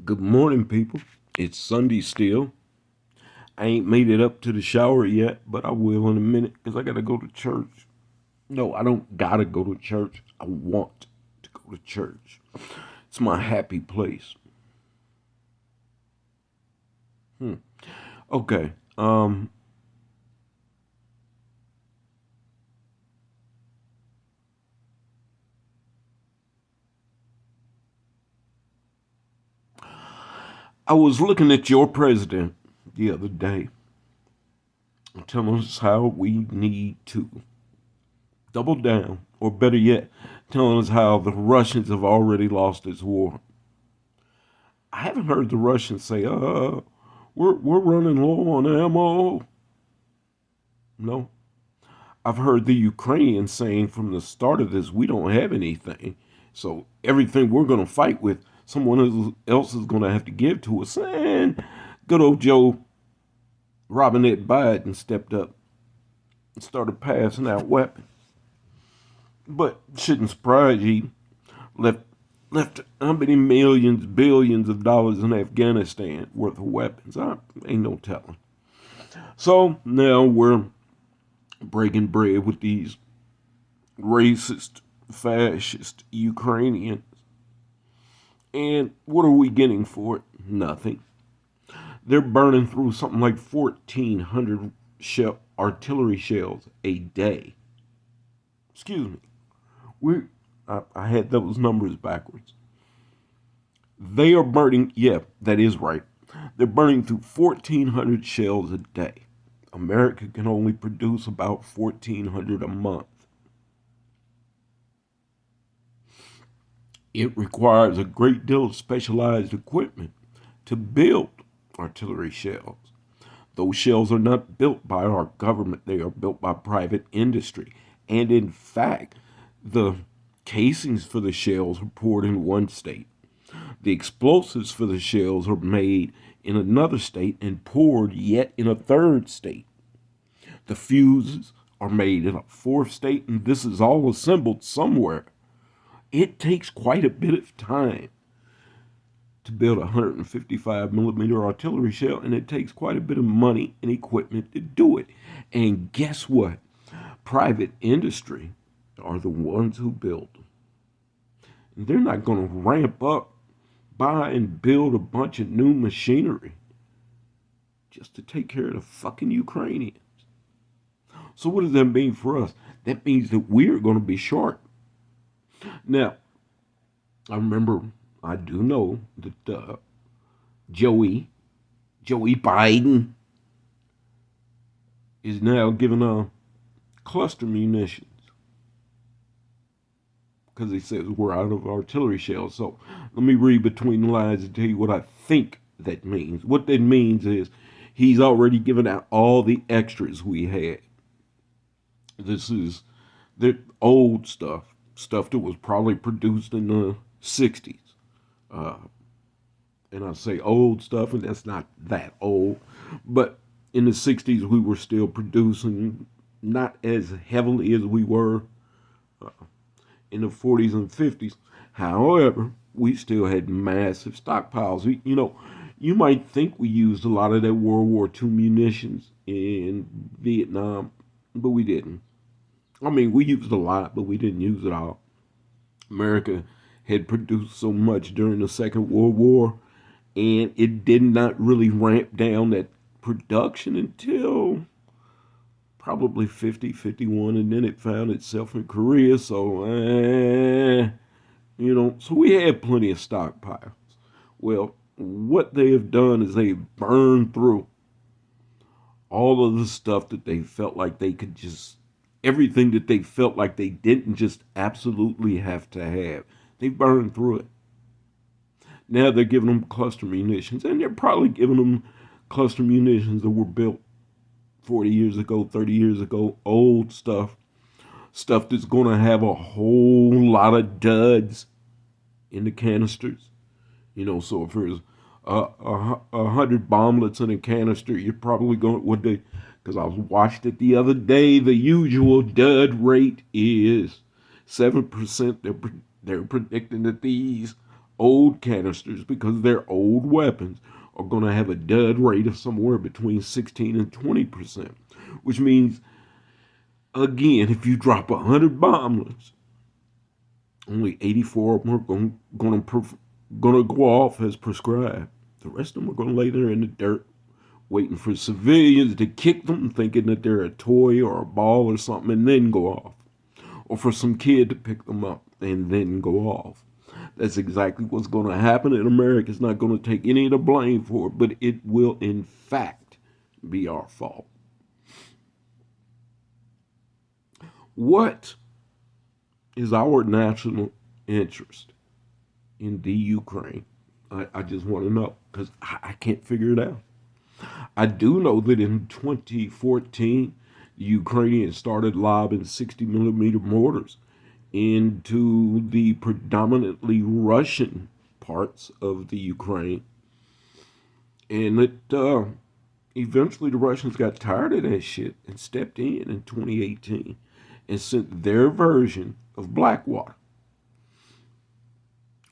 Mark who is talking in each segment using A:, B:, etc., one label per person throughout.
A: Good morning, people. It's Sunday still. I ain't made it up to the shower yet, but I will in a minute because I got to go to church. No, I don't got to go to church. I want to go to church. It's my happy place. Okay. I was looking at your president the other day telling us how we need to double down, or better yet, telling us how the Russians have already lost this war. I haven't heard the Russians say, we're running low on ammo. No. I've heard the Ukrainians saying from the start of this, we don't have anything. So everything we're going to fight with, someone else is going to have to give to us. And good old Joe Robinette Biden stepped up and started passing out weapons. But shouldn't surprise you. Left left how many millions, billions of dollars in Afghanistan worth of weapons? Ain't no telling. So now we're breaking bread with these racist, fascist Ukrainians. And what are we getting for it? Nothing. They're burning through something like 1,400 artillery shells a day. Excuse me. We, I had those numbers backwards. They are burning, yeah, that is right. They're burning through 1,400 shells a day. America can only produce about 1,400 a month. It requires a great deal of specialized equipment to build artillery shells. Those shells are not built by our government, they are built by private industry. And in fact, the casings for the shells are poured in one state. The explosives for the shells are made in another state and poured yet in a third state. The fuses are made in a fourth state, and this is all assembled somewhere. It takes quite a bit of time to build a 155 millimeter artillery shell, and it takes quite a bit of money and equipment to do it. And guess what? Private industry are the ones who build them. And they're not going to ramp up, buy, and build a bunch of new machinery just to take care of the fucking Ukrainians. So, what does that mean for us? That means that we're going to be short. Now, I remember, I do know that Joey, Joey Biden, is now giving cluster munitions because he says we're out of artillery shells. So let me read between the lines and tell you what I think that means. What that means is he's already given out all the extras we had. This is the old stuff that was probably produced in the 60s. Uh, and I say old stuff, and that's not that old, but in the 60s we were still producing, not as heavily as we were uh, in the 40s and 50s. However, we still had massive stockpiles. You might think we used a lot of that World War II munitions in Vietnam, but we didn't. I mean, we used a lot, but we didn't use it all. America had produced so much during the Second World War, and it did not really ramp down that production until probably 50, 51, and then it found itself in Korea. So, so we had plenty of stockpiles. Well, what they have done is they've burned through all of the stuff that they felt like they could just, everything that they felt like they didn't just absolutely have to have. They burned through it. Now they're giving them cluster munitions, and they're probably giving them cluster munitions that were built 40 years ago, 30 years ago, old stuff that's going to have a whole lot of duds in the canisters. So if there's 100 bomblets in a canister, you're probably going what they, because I watched it the other day. The usual dud rate is 7%. They're predicting that these old canisters, because they're old weapons, are going to have a dud rate of somewhere between 16 and 20%, which means, again, if you drop 100 bombs, only 84 of them are going to go off as prescribed. The rest of them are going to lay there in the dirt, waiting for civilians to kick them, thinking that they're a toy or a ball or something, and then go off. Or for some kid to pick them up and then go off. That's exactly what's going to happen, and America's not going to take any of the blame for it, but it will, in fact, be our fault. What is our national interest in the Ukraine? I just want to know, because I can't figure it out. I do know that in 2014, the Ukrainians started lobbing 60 millimeter mortars into the predominantly Russian parts of the Ukraine. And that eventually the Russians got tired of that shit and stepped in 2018 and sent their version of Blackwater.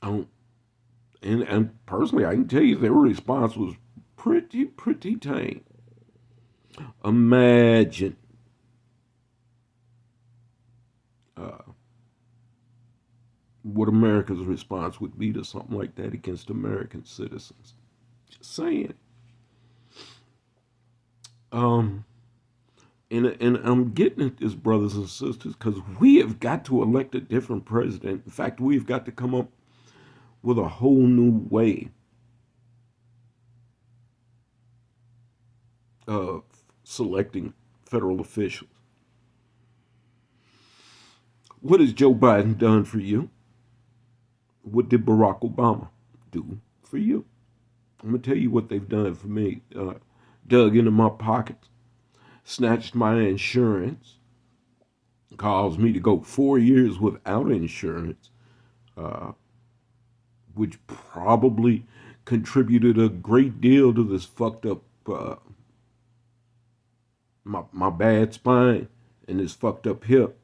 A: And personally, I can tell you their response was pretty tame. Imagine what America's response would be to something like that against American citizens. Just saying. And I'm getting at this, brothers and sisters, because we have got to elect a different president. In fact, we've got to come up with a whole new way of selecting federal officials. What has Joe Biden done for you? What did Barack Obama do for you? I'm going to tell you what they've done for me. Dug into my pockets, snatched my insurance, caused me to go 4 years without insurance, which probably contributed a great deal to this fucked up, my bad spine and this fucked up hip.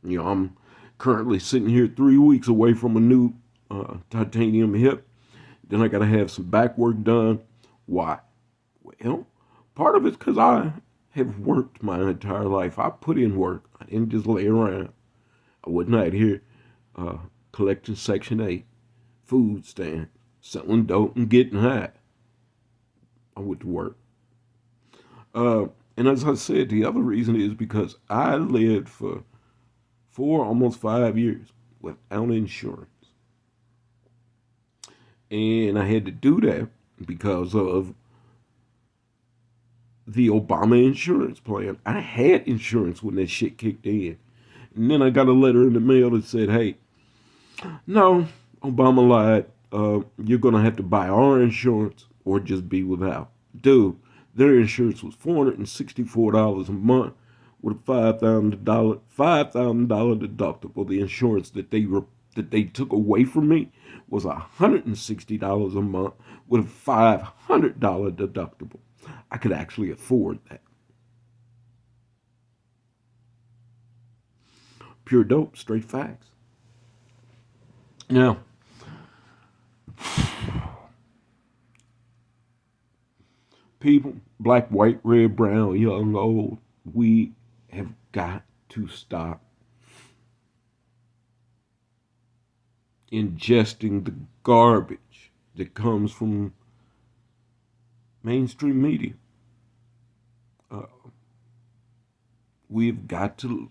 A: You know, I'm currently sitting here 3 weeks away from a new titanium hip. Then I got to have some back work done. Why? Well, part of it's because I have worked my entire life. I put in work. I didn't just lay around. I wasn't out here collecting Section 8, food stand, selling dope and getting high. I went to work. And as I said, the other reason is because I lived for 4, almost 5 years without insurance. And I had to do that because of the Obama insurance plan. I had insurance when that shit kicked in. And then I got a letter in the mail that said, hey, no, Obama lied. You're going to have to buy our insurance or just be without. Dude, their insurance was $464 a month with a $5,000 deductible. The insurance that they took away from me was $160 a month with a $500 deductible. I could actually afford that. Pure dope, straight facts. Now, people, black, white, red, brown, young, old, we have got to stop ingesting the garbage that comes from mainstream media. We've got to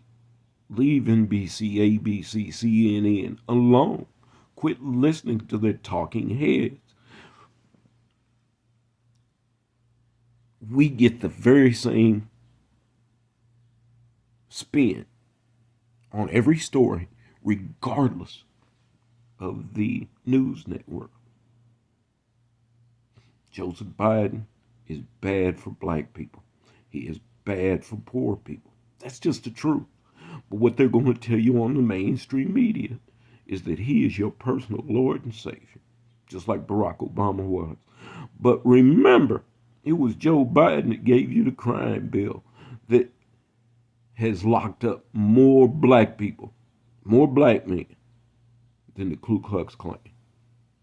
A: leave NBC, ABC, CNN alone. Quit listening to their talking heads. We get the very same spin on every story, regardless of the news network. Joseph Biden is bad for black people. He is bad for poor people. That's just the truth. But what they're going to tell you on the mainstream media is that he is your personal Lord and Savior, just like Barack Obama was. But remember, it was Joe Biden that gave you the crime bill that has locked up more black people, more black men, than the Ku Klux Klan.